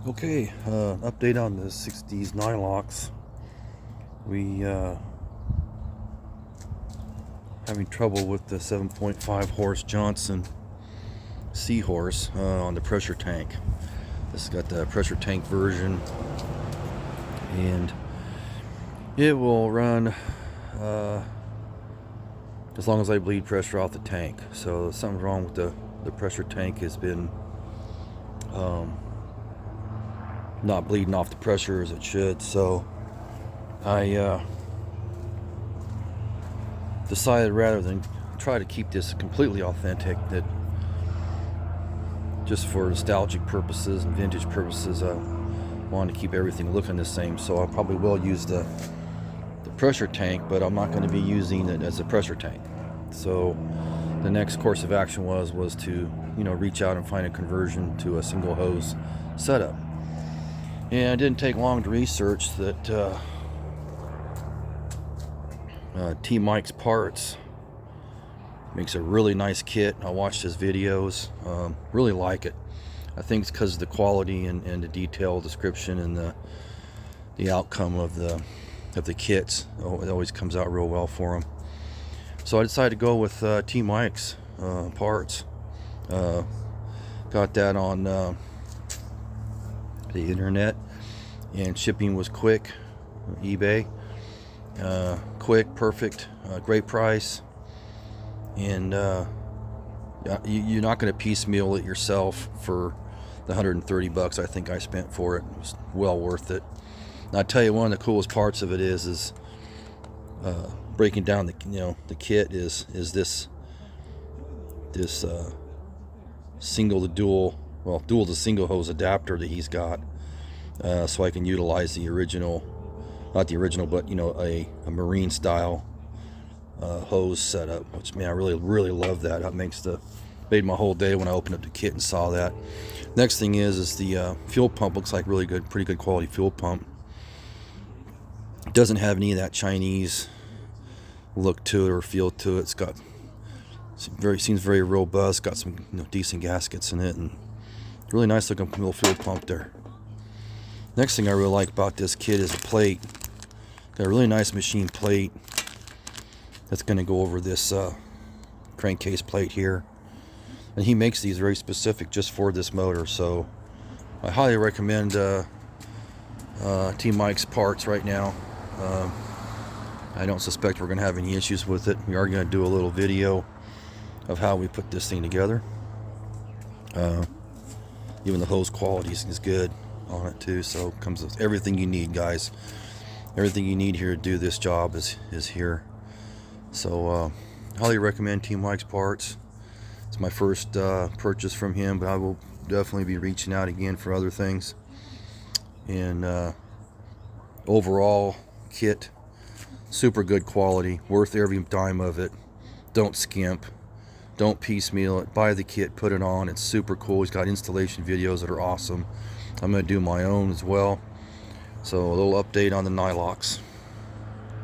Okay, update on the 60s Nylocks. We having trouble with the 7.5 horse Johnson Seahorse on the pressure tank. This has got the pressure tank version, and it will run as long as I bleed pressure off the tank. So something's wrong with the pressure tank. Has been not bleeding off the pressure as it should. So I decided, rather than try to keep this completely authentic, that just for nostalgic purposes and vintage purposes, I wanted to keep everything looking the same. So I probably will use the pressure tank, but I'm not going to be using it as a pressure tank. So the next course of action was to reach out and find a conversion to a single hose setup. And it didn't take long to research that T Mike's Parts makes a really nice kit. I watched his videos, really like it. I think it's because of the quality and the detailed description and the outcome of the kits. It always comes out real well for him. So I decided to go with T Mike's Parts. Got that on the internet, and shipping was quick. eBay, quick, perfect, great price, and you're not going to piecemeal it yourself for the $130 I think I spent for it. It was well worth it. And I tell you, one of the coolest parts of it is breaking down the kit is this single to dual, well, dual to single hose adapter that he's got, so I can utilize the original, not the original, but a marine style hose setup, which, man, I really love that. That made my whole day when I opened up the kit and saw that. Next thing is the fuel pump. Looks like pretty good quality fuel pump. It doesn't have any of that Chinese look to it or feel to it. Seems very robust. Got some decent gaskets in it, and really nice looking little fuel pump there. Next thing I really like about this kit is the plate. Got a really nice machine plate that's going to go over this crankcase plate here, and he makes these very specific just for this motor. So I highly recommend T Mike's Parts right now. I don't suspect we're going to have any issues with it. We are going to do a little video of how we put this thing together. Even the hose quality is good on it too, so it comes with everything you need, guys. Everything you need here to do this job is here. So highly recommend T Mike's Parts. It's my first purchase from him, but I will definitely be reaching out again for other things. And overall kit, super good quality, worth every dime of it. Don't skimp, don't piecemeal it. Buy the kit, put it on. It's super cool. He's got installation videos that are awesome. I'm going to do my own as well. So a little update on the Nylocks.